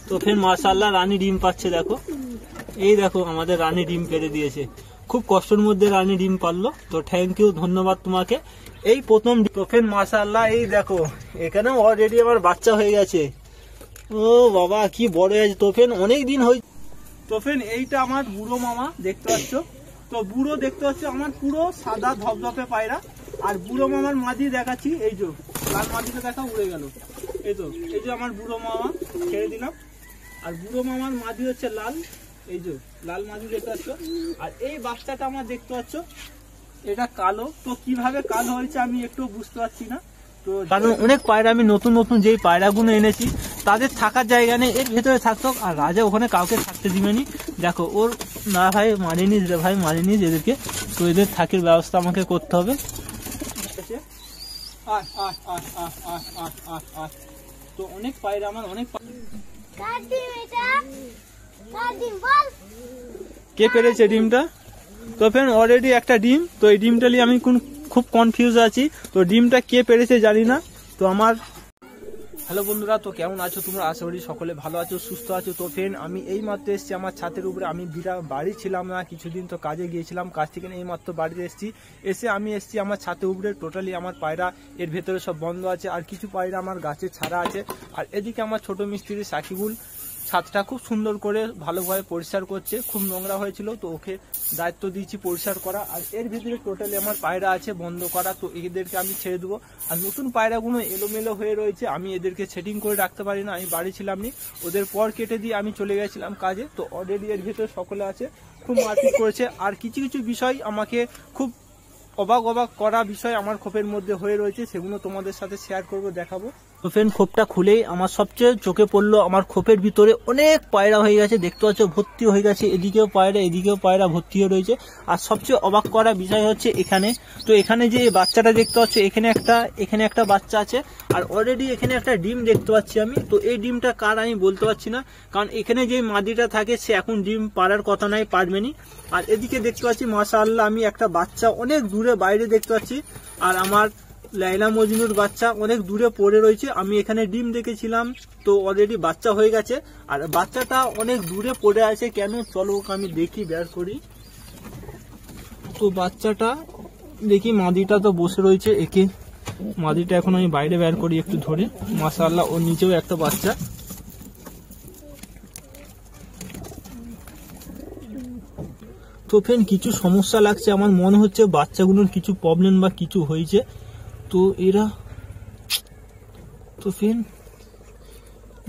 তো ফের মাশাআল্লাহ রানী ডিম পাচ্ছে, দেখো এই দেখো আমাদের রানী ডিম পেড়ে দিয়েছে। খুব কষ্টের মধ্যে রানী ডিম পারলো, তো থ্যাংক ইউ, ধন্যবাদ তোমাকে। এই প্রথম তো ফের মাশাআল্লাহ এই দেখো এখানেও অলরেডি আমার বাচ্চা হয়ে গেছে। ও বাবা কি বড় হয়েছে। তো ফের অনেক দিন হয়েছে। তো ফের এইটা আমার বুড়ো মামা দেখতে পাচ্ছ। তো বুড়ো দেখতে পাচ্ছ আমার পুরো সাদা ধপধপে পায়রা। আর বুড়ো মামার মাদি দেখাচ্ছি, এই যে লাল মাদিটা দেখা উড়ে গেল। এই যে আমার বুড়ো মামা ছেড়ে দিলাম। আর বুড়ো মামার মাদি হচ্ছে লাল, এই যে লাল মাদি দেখতে পাচ্ছ। আর এই বাচ্চাটা আমার দেখতে পাচ্ছ এটা কালো। তো কিভাবে কালো হয়েছে আমি একটু বুঝতে পারছি না। তো কারণ অনেক পায়রা আমি নতুন নতুন যেই পায়রাগুলো এনেছি তাদের থাকার জায়গা নেই, এর ভেতরে থাকতো। আর রাজা ওখানে কাউকে থাকতে দিবেনি। দেখো ওর না ভাই মারিনিস রে ভাই, মারিনিস এদেরকে। তো এদের থাকির ব্যবস্থা আমাকে করতে হবে। তো অনেক পায়রা আমার অনেক। কে পেরেছে ডিমটা? তো ফ্রেন্ড অলরেডি একটা ডিম। তো এই ডিমটা নিয়ে আমি খুব কনফিউজ আছি। তো ডিমটা কে পেরেছে জানি না। তো আমার হ্যালো বন্ধুরা, তো কেমন আছো তোমরা? আশা করি সকলে ভালো আছো, সুস্থ আছো। তো ফ্রেন্ড আমি এই মাত্র এসেছি আমার ছাদের উপরে। আমি বাড়ি ছিলাম না কিছুদিন, তো কাজে গিয়েছিলাম। কাজ থেকে এই মাত্র বাড়িতে এসে আমি এসেছি আমার ছাদের উপরে। টোটালি আমার পায়রা এর ভেতরে সব বন্ধ আছে, আর কিছু পায়রা আমার গাছে ছাড়া আছে। আর এদিকে আমার ছোট মিস্ত্রি সাকিবুল ছাদটা খুব সুন্দর করে ভালোভাবে পরিষ্কার করছে। খুব নোংরা হয়েছিল, তো ওকে দায়িত্ব দিয়েছি পরিষ্কার করা। আর এর ভিতরে টোটালি আমার পায়রা আছে বন্ধ করা। তো এদেরকে আমি ছেড়ে দেবো। আর নতুন পায়রাগুলো এলোমেলো হয়ে রয়েছে, আমি এদেরকে সেটিং করে রাখতে পারি না। আমি বাড়ি ছিলাম নি, ওদের পর কেটে দিয়ে আমি চলে গেছিলাম কাজে। তো অলরেডি এর ভিতরে সকলে আছে, খুব মারপিট করেছে। আর কিছু কিছু বিষয় আমাকে খুব অবাক করা বিষয় আমার খোপের মধ্যে হয়ে রয়েছে, সেগুলো তোমাদের সাথে শেয়ার করব, দেখাবো। তো ফ্রেন্ড খোপটা খুলেই আমার সবচেয়ে চোখে পড়লো আমার খোপের ভিতরে অনেক পায়রা হয়ে গেছে। দেখতে পাচ্ছ ভর্তি হয়ে গেছে, এদিকেও পায়রা ভর্তি হয়ে রয়েছে। আর সবচেয়ে অবাক করা বিষয় হচ্ছে এখানে। তো এখানে যে বাচ্চাটা দেখতে পাচ্ছ, এখানে একটা বাচ্চা আছে। আর অলরেডি এখানে একটা ডিম দেখতে পাচ্ছি আমি। তো এই ডিমটা কার আমি বলতে পারছি না, কারণ এখানে যে মাদিটা থাকে সে এখন ডিম পাড়ার কথা নাই, পারবেনি। আর এদিকে দেখতে পাচ্ছি মাশাআল্লাহ আমি একটা বাচ্চা অনেক দূরে বাইরে দেখতে পাচ্ছি। আর আমার লাইলা মজনুর বাচ্চা অনেক দূরে পড়ে রয়েছে। আমি এখানে ডিম দেখেছিলাম, তো অলরেডি বাচ্চা হয়ে গেছে। আর বাচ্চাটা অনেক দূরে পড়ে আছে কেন, চলো আমি দেখি বের করি। তো বাচ্চাটা দেখি, মাদিটা তো বসে রয়েছে। একে মাদিটা এখন আমি বাইরে বের করি একটু ধরে। মাশাআল্লাহ ওর নিচেও একটা বাচ্চা। তো ফ্রেন্ড কিছু সমস্যা লাগছে, আমার মনে হচ্ছে বাচ্চাগুলোর কিছু প্রবলেম বা কিছু হয়েছে। তো এরা তো ফ্রেন্ড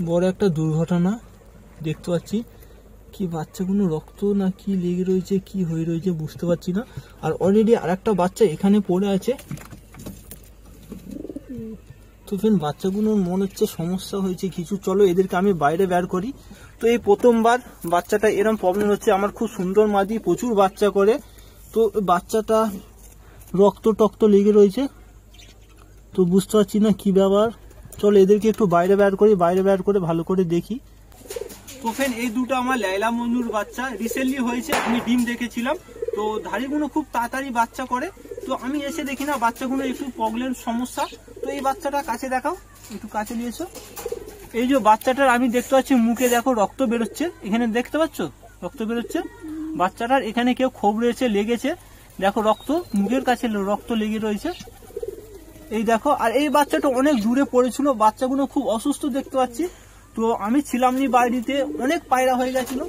বড় একটা দুর্ঘটনা দেখতে পাচ্ছি। কি বাচ্চাগুলো রক্ত না কি লেগে রয়েছে, কি হয়ে রয়েছে বুঝতে পারছি না। আর অলরেডি আরেকটা বাচ্চা এখানে পড়ে আছে। তো ফ্রেন্ড বাচ্চাগুলোর মনে হচ্ছে সমস্যা হয়েছে কিছু, চলো এদেরকে আমি বাইরে বের করি। তো এই প্রথমবার বাচ্চাটা এরকম প্রবলেম হচ্ছে। আমার খুব সুন্দর মাদি, প্রচুর বাচ্চা করে। তো বাচ্চাটা রক্ত টক্ত লেগে রয়েছে, তো বুঝতে পারছি না কি ব্যাপার। চলো এদেরকে একটু বাইরে বের করি, বাইরে বের করে ভালো করে দেখি। তো ফ্রেন্ড এই দুটো আমার লাইলা মজনুর বাচ্চা রিসেন্টলি হয়েছে, আমি ডিম দেখেছিলাম। তো ধাড়িগুলো খুব তাড়াতাড়ি বাচ্চা করে। তো আমি এসে দেখি না বাচ্চাগুলো একটু প্রবলেম সমস্যা। তো এই বাচ্চাটা কাছে দেখাও, একটু কাছে নিয়েছো। এই যে বাচ্চাটার আমি দেখতে পাচ্ছি মুখে দেখো রক্ত বেরোচ্ছে, এখানে দেখতে পাচ্ছ রক্ত বেরোচ্ছে। বাচ্চাটার এখানে কেউ খোপ রয়েছে, লেগেছে, দেখো রক্ত মুখের কাছে রক্ত লেগে রয়েছে, এই দেখো। আর এই বাচ্চাটা অনেক দূরে পড়েছিল, বাচ্চাগুলো খুব অসুস্থ দেখতে পাচ্ছি। তো আমি ছিলাম নি বাড়িতে, অনেক পায়রা হয়ে গেছিল।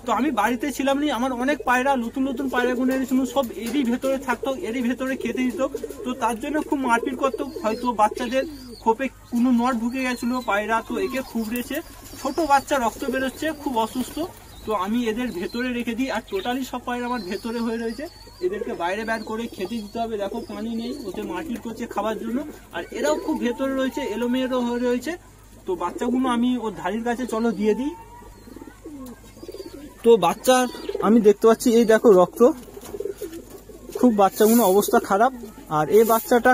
তো আমি বাড়িতে ছিলাম নি, আমার অনেক পায়রা নতুন পায়রাগুলো এনেছিল, সব এরই ভেতরে থাকতো, এরই ভেতরে খেতে দিত। তো তার জন্য খুব মারপিট করতো। হয়তো বাচ্চাদের খোপে কোনো নট ঢুকে গেছিল পায়রা, তো একে খুবড়েছে। ছোট বাচ্চা রক্ত বেরোচ্ছে, খুব অসুস্থ। তো আমি এদের ভেতরে রেখে দিই। আর টোটালি সব পায়রা আমার ভেতরে হয়ে রয়েছে, এদেরকে বাইরে বের করে খেতে দিতে হবে। দেখো পানি নেই, ওতে মারপিট করছে খাবার জন্য। আর এরাও খুব ভেতরে রয়েছে, এলোমেলো হয়ে রয়েছে। তো বাচ্চাগুলো আমি ওর ধাড়ির কাছে চলো দিয়ে দিই। তো বাচ্চার আমি দেখতে পাচ্ছি এই দেখো রক্ত, খুব বাচ্চাগুলো অবস্থা খারাপ। আর এই বাচ্চাটা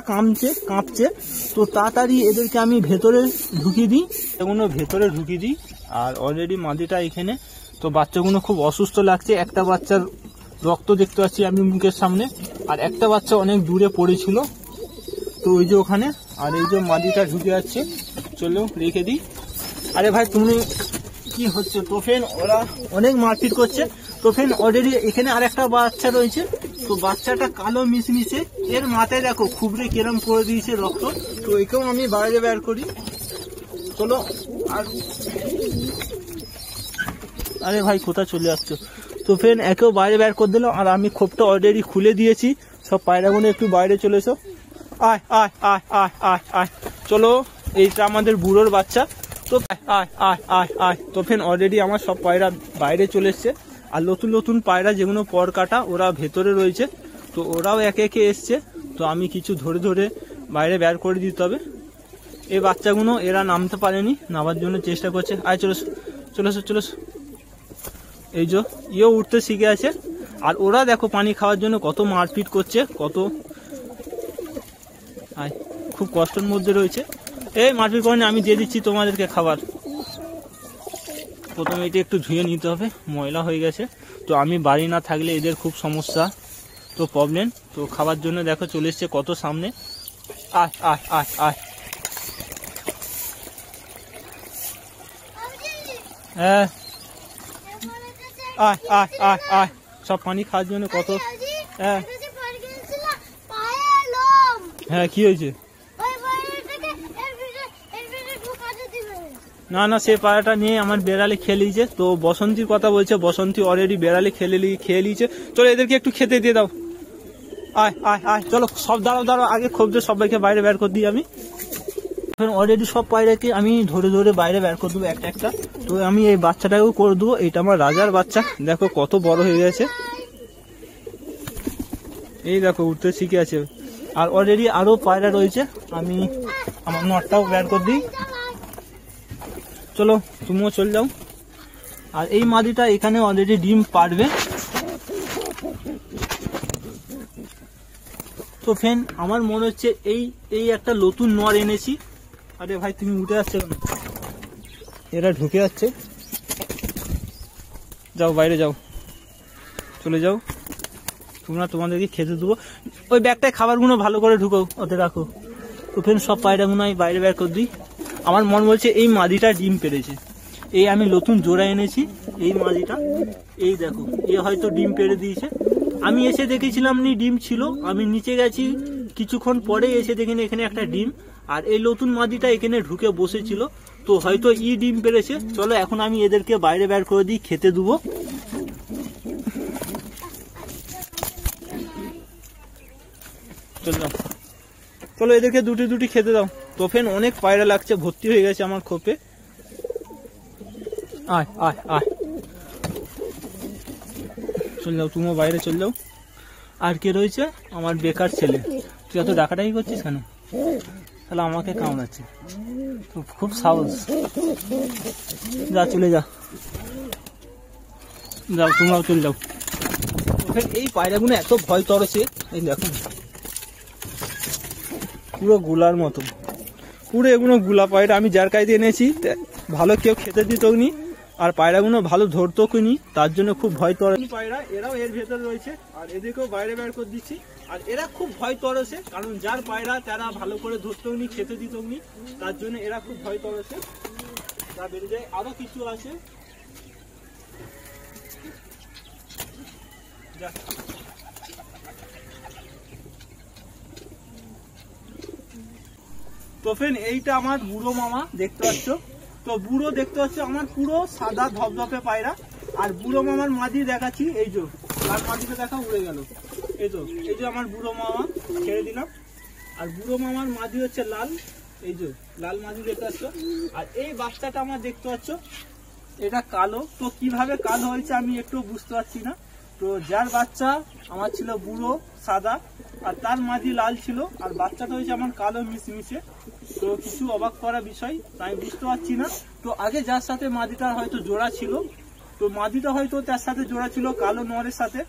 কাঁপছে। তো তাড়াতাড়ি এদেরকে আমি ভেতরে ঢুকিয়ে দিই, এগুলো ভেতরে ঢুকিয়ে দিই। আর অলরেডি মাদিটা এখানে। তো বাচ্চাগুলো খুব অসুস্থ লাগছে। একটা বাচ্চার রক্ত দেখতে পাচ্ছি আমি মুখের সামনে, আর একটা বাচ্চা অনেক দূরে পড়েছিল, তো ওই যে ওখানে। আর এই যে মাদিটা ঢুকে যাচ্ছে, চলো রেখে দিই। আরে ভাই তুমি কি হচ্ছে? তো ফ্রেন্ড ওরা অনেক মারপিট করছে। তো ফ্রেন্ড অলরেডি এখানে আর একটা বাচ্চা রয়েছে, তো বাচ্চাটা কালো মিশমিশে, এর মাথায় দেখো খুবরে কেরম করে দিয়েছে রক্ত। তো একেও আমি বাইরে বের করি, চলো। আর আরে ভাই কোথায় চলে আসছো? তো ফ্রেন্ড একেও বাইরে বের করে দিলাম, আর আমি খোপটা অলরেডি খুলে দিয়েছি। সব পায়রাগুলো একটু বাইরে চলে এসো, আয় আয় আয় আয় আয় আয়, চলো। এইটা আমাদের বুড়োর বাচ্চা, তো আয় আয় আয় আয়। তো ফ্রেন্ড অলরেডি আমার সব পায়রা বাইরে চলে এসছে, আর নতুন নতুন পায়রা যেগুলো পর কাটা ওরা ভেতরে রয়েছে, তো ওরাও একে একে এসছে। তো আমি কিছু ধরে ধরে বাইরে বের করে দিতে হবে। এই বাচ্চাগুলো এরা নামতে পারেনি, নামার জন্য চেষ্টা করছে। আয় চলো চলো চলো। এই যে ইয়েও উঠতে শিখে আছে, আর ওরা দেখো পানি খাওয়ার জন্য কত মারপিট করছে, কত আয় খুব কষ্টের মধ্যে রয়েছে। এই মারপিট করেনি, আমি দিয়ে দিচ্ছি তোমাদেরকে খাবার। প্রথমে এটা একটু ধুয়ে নিতে হবে, ময়লা হয়ে গেছে। তো আমি বাড়ি না থাকলে এদের খুব সমস্যা, তো প্রবলেম। তো খাবার জন্য দেখো চলে এসছে কত সামনে। আয় আয় আয় আয়, হ্যাঁ আয় আয় আয় আয়, সব পানি খাওয়ার জন্য কত। হ্যাঁ হ্যাঁ, কি হয়েছে? না না, সে পায়রাটা নিয়ে আমার বেড়ালে খেয়ে নিয়েছে। তো বসন্তীর কথা বলছে, বসন্তী অলরেডি বেড়ালে খেয়ে নিয়েছে। চলো এদেরকে একটু খেতে দিয়ে দাও, আয় আয় আয়, চলো সব দাঁড়াও দাঁড়াও, আগে খোঁজে সবাইকে বাইরে বের করে দিই আমি। অলরেডি সব পায়রাকে আমি ধরে ধরে বাইরে বের করে দেবো একটা একটা। তো আমি এই বাচ্চাটাকেও করে দেবো, এটা আমার রাজার বাচ্চা, দেখো কত বড় হয়ে গেছে। এই দেখো উঠতে শিখে আছে, আর অলরেডি আরো পায়রা রয়েছে, আমি আমার নটটাও বের করে দিই। চলো তুমিও চলে যাও। আর এই মাদিটা এখানে অলরেডি ডিম পারবে। তো ফ্রেন্ড আমার মনে হচ্ছে এই একটা নতুন নর এনেছি। আরে ভাই তুমি উঠে আসছো কেন? এরা ঢুকে যাচ্ছে, যাও বাইরে যাও, চলে যাও। তোমরা তোমাদেরকে খেতে দেবো, ওই ব্যাগটায় খাবারগুলো ভালো করে ঢুকো, ওতে রাখো। তো ফ্রেন্ড সব পায়রাগুলো আমি বাইরে বের করে দিই। আমার মন বলছে এই মাদিটা ডিম পেড়েছে, এই আমি নতুন জোড়া এনেছি এই মাদিটা, এই দেখো এ হয়তো ডিম পেড়ে দিয়েছে। আমি এসে দেখেছিলাম নি ডিম ছিল, আমি নিচে গেছি কিছুক্ষণ পরে এসে দেখিনি এখানে একটা ডিম, আর এই নতুন মাদিটা এখানে ঢুকে বসেছিল, তো হয়তো ডিম পেড়েছে। চলো এখন আমি এদেরকে বাইরে বের করে দিই, খেতে দেবো। চলো চলো এদেরকে দুটি দুটি খেতে দাও। তো ফ্রেন্ড অনেক পায়রা লাগছে, ভর্তি হয়ে গেছে আমার খোপে। আয় আয় আয়, চলে যাও তুমিও বাইরে চলে যাও। আর কে রয়েছে? আমার বেকার ছেলে। তুই এত ডাকাডাকি করছিস কেন? তাহলে আমাকে কামড়াচ্ছে, খুব সাহস। যা চলে যা, যাও তোমরাও চলে যাও। এই পায়রাগুলো এত ভয় তরছে, এই দেখো পুরো গুলার মতো, পুরো এগুলো গুলা পায়রা। আমি যার কাছে এনেছি ভালো কেউ খেতে দিত নি, আর পায়রাগুলো ভালো ধরতো নি, তার জন্য খুব ভয় তরে পায়রা। এরাও এর ভেতরে রয়েছে, আর এদেরকেও বাইরে বের করে দিচ্ছি। আর এরা খুব ভয় তরেছে, কারণ যার পায়রা তারা ভালো করে ধরতো নি, খেতে দিত নি, তার জন্য এরা খুব ভয় তরেছে। তা বেড়ে যায়। আরো কিছু আছে, তো ফ্রেন্ড এইটা আমার বুড়ো মামা দেখতে পাচ্ছ। তো বুড়ো দেখতে পাচ্ছ আমার পুরো সাদা ধপধপে পায়রা, আর বুড়ো মামার মাদি দেখাচ্ছি, এই যে লাল মাদিকে দেখা উড়ে গেল। এই যে আমার বুড়ো মামা ছেড়ে দিলাম, আর বুড়ো মামার মাদি হচ্ছে লাল, এই যে লাল মাদি দেখতে পাচ্ছ। আর এই বাচ্চাটা আমার দেখতে পাচ্ছ, এটা কালো। তো কিভাবে কালো হয়েছে আমি একটু বুঝতে পারছি না। তো যার বাচ্চা আমার ছিল বুড়ো সাদা, আর তার মাদি লাল ছিল, আর বাচ্চাটা হয়েছে আমার কালো মিশমিশে। তো কিছু অবাক করা বিষয়, তাই বুঝতে পারছি না। তো আগে যার সাথে মাদিটা হয়তো জোড়া ছিল, তো মাদিটা হয়তো তার সাথে জোড়া ছিল কালো নরের সাথে,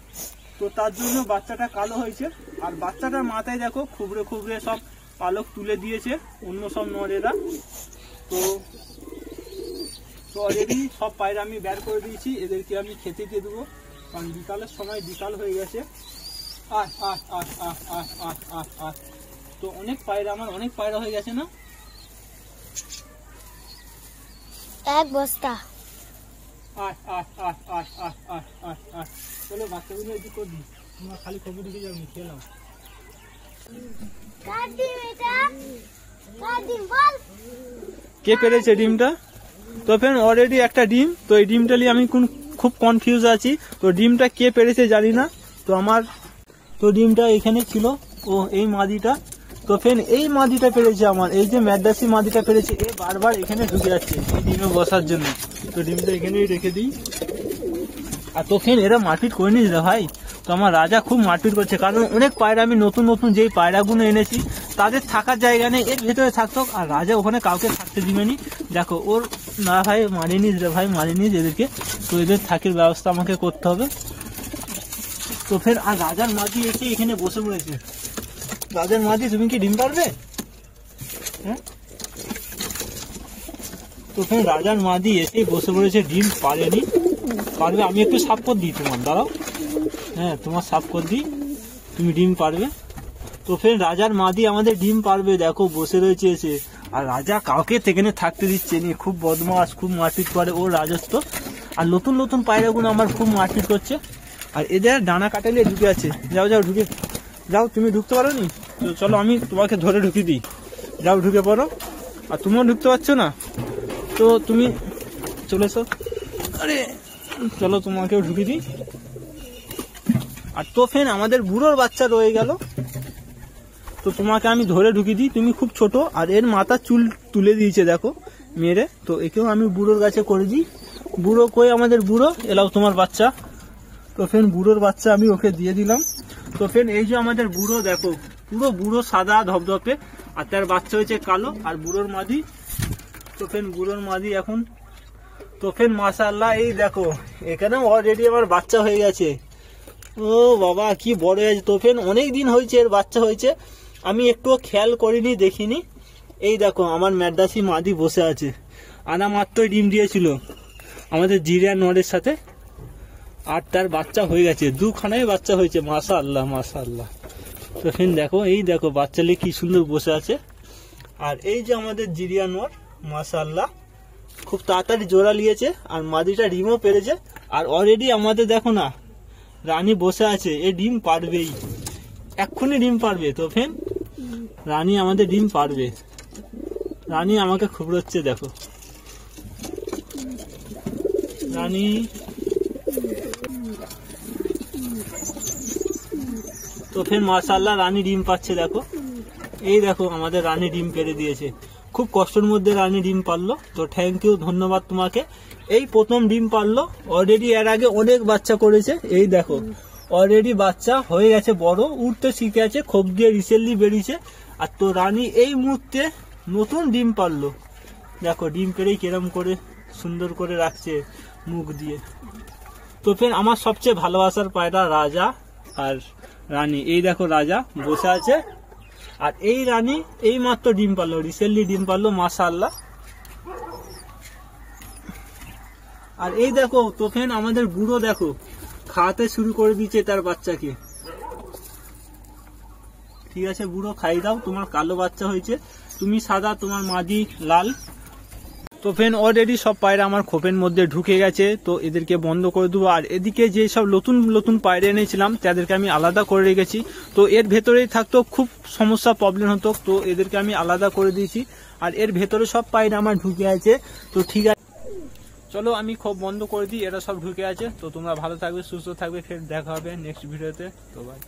তো তার জন্য বাচ্চাটা কালো হয়েছে। আর বাচ্চাটার মাথায় দেখো খুবড়ে খুবড়ে সব পালক তুলে দিয়েছে অন্য সব নরেরা। তো অলরেডি সব পায়রা আমি বের করে দিয়েছি, এদেরকে আমি খেতে দিয়ে দেবো, কারণ বিকালের সময় বিকাল হয়ে গেছে। আয় আয় আয় আয় আয় আয় আয় আয়, তো অনেক পায়রা, আমার অনেক পায়রা হয়ে গেছে না? এক বস্তা। চলো বাচ্চাগুলো এদিক করে দিই, তোমার খালি খবর দিকে যাও, খেলাম। কে পেরেছে ডিমটা? তো ফ্রেন্ড অলরেডি একটা ডিম, তো এই ডিমটা নিয়ে আমি খুব কনফিউজ আছি। তো ডিমটা কে পেরেছে জানি না। তো ডিমটা এখানে ছিল, ও এই মাদিটা। তো ফ্রেন্ড এই মাদিটা পেরেছে আমার, এই যে ম্যাড্রাসি মাদিটা পেরেছে। এ বারবার এখানে ঢুকে যাচ্ছে এই ডিমে বসার জন্য। তো ডিমটা এখানেই রেখে দিই। আর তো ফ্রেন্ড এরা মারপিট করে নিস রে ভাই। তো আমার রাজা খুব মারপিট করছে, কারণ অনেক পায়রা আমি নতুন নতুন যেই পায়রাগুলো এনেছি তাদের থাকার জায়গা নেই, এর ভেতরে থাকতো। আর রাজা ওখানে কাউকে থাকতে দিবেনি। দেখো ওর না ভাই, মারিনিস রে ভাই, মারিনিস এদেরকে। তো এদের থাকার ব্যবস্থা আমাকে করতে হবে। তো ফের আর রাজার মাঝি এসে এখানে বসে পড়েছে। রাজার মাঝি, তুমি কি ডিম পারবে? হ্যাঁ, তো ফের রাজার মাঝি এসে বসে পড়েছে, ডিম পারেনি। পারবে, আমি একটু সাফ করে দিই তোমার, দাঁড়াও। হ্যাঁ, তোমার সাফ করে দিই, তুমি ডিম পারবে। তো ফের রাজার মাদি আমাদের ডিম পারবে, দেখো বসে রয়েছে এসে। আর রাজা কাউকে এখানে থাকতে দিচ্ছে নি, খুব বদমাস, খুব মারপিট করে ওর রাজত্ব। আর নতুন নতুন পায়রাগুলো আমার খুব মারপিট করছে। আর এদের ডানা কাটালে ঢুকে আছে। যাও যাও ঢুকে যাও, তুমি ঢুকতে পারো নি? তো চলো আমি তোমাকে ধরে ঢুকিয়ে দিই, যাও ঢুকে পড়ো। আর তুমিও ঢুকতে পারছো না, তো তুমি চলে এসো। আরে চলো তোমাকেও ঢুকিয়ে দিই। আর তো ফেন আমাদের বুড়োর বাচ্চা রয়ে গেল, তো তোমাকে আমি ধরে ঢুকিয়ে দিই। তুমি খুব ছোট, আর এর মাথা চুল তুলে দিয়েছে দেখো মেরে। তো একেও আমি বুড়োর কাছে করে দিই। বুড়ো কই আমাদের বুড়ো? এলাও তোমার বাচ্চা। তো ফেন বুড়োর বাচ্চা আমি ওকে দিয়ে দিলাম। তো ফেন এই যে আমাদের বুড়ো, দেখো পুরো বুড়ো সাদা ধপধপে, আর তার বাচ্চা হয়েছে কালো। আর বুড়োর মাদি, তো ফেন বুড়োর মাদি এখন। তো ফেন মাশাআল্লাহ, এই দেখো এখানে অলরেডি আমার বাচ্চা হয়ে গেছে। ও বাবা কি বড় হয়েছে। তো ফেন অনেক দিন হয়েছে এর বাচ্চা হয়েছে, আমি একটুও খেয়াল করিনি, দেখিনি। এই দেখো আমার ম্যাড্রাসি মাদি বসে আছে। আনা মাত্রই ডিম দিয়েছিল আমাদের জিরিয়া নরের সাথে, আর তার বাচ্চা হয়ে গেছে, দুখানায় বাচ্চা হয়েছে। মাশাআল্লাহ মাশাআল্লাহ। তো ফেন দেখো, এই দেখো বাচ্চা নিয়ে কি সুন্দর বসে আছে। আর এই যে আমাদের জিরিয়া নর, মাশাআল্লাহ খুব তাড়াতাড়ি জোড়া নিয়েছে। আর মাদিটা ডিমও পেরেছে। আর অলরেডি আমাদের দেখো না রানী বসে আছে, এ ডিম পারবেই, এক্ষুনি ডিম পারবে। তো ফেন রানী আমাদের ডিম পারবে। রানী আমাকে খুবড়োচ্ছে, দেখো রানী। তো ফের মাশাআল্লাহ রানী ডিম পাচ্ছে, দেখো এই দেখো আমাদের রানী ডিম পেরে দিয়েছে। খুব কষ্টের মধ্যে রানী ডিম পারলো। তো থ্যাংক ইউ, ধন্যবাদ তোমাকে। এই প্রথম ডিম পারলো, অলরেডি এর আগে অনেক বাচ্চা করেছে। এই দেখো অলরেডি বাচ্চা হয়ে গেছে, বড় উঠতে শিখে আছে, খোপ দিয়ে রিসেন্টলি বেরিয়েছে। আর তো রানী এই মুহূর্তে নতুন ডিম পারলো, দেখো ডিম পেরেই কিরম করে সুন্দর করে রাখছে মুখ দিয়ে। তো ফের আমার সবচেয়ে ভালোবাসার পায়রা রাজা আর রানী, এই দেখো রাজা বসে আছে। আর এই রানী এই মাত্র ডিম পারলো, রিসেন্টলি ডিম পারলো, মাশাআল্লাহ। আর এই দেখো তো ফেন আমাদের বুড়ো দেখো খাওয়াতে শুরু করে দিচ্ছে তার বাচ্চাকে। ঠিক আছে বুড়ো, খাই দাও, তোমার কালো বাচ্চা হয়েছে, তুমি সাদা, তোমার মাদি লাল। তো ফেন অলরেডি সব পায়রা আমার খোপের মধ্যে ঢুকে গেছে, তো এদেরকে বন্ধ করে দেবো। আর এদিকে যে সব নতুন নতুন পায়রা এনেছিলাম তাদেরকে আমি আলাদা করে রেখেছি। তো এর ভেতরেই থাকতো, খুব সমস্যা প্রবলেম হতো, তো এদেরকে আমি আলাদা করে দিয়েছি। আর এর ভেতরে সব পায়রা আমার ঢুকে আছে। তো ঠিক আছে চলো আমি খোপ বন্ধ করে দিই, এরা সব ঢুকে আছে। তো তোমরা ভালো থাকবে, সুস্থ থাকবে, ফের দেখা হবে নেক্সট ভিডিওতে। তো বাই।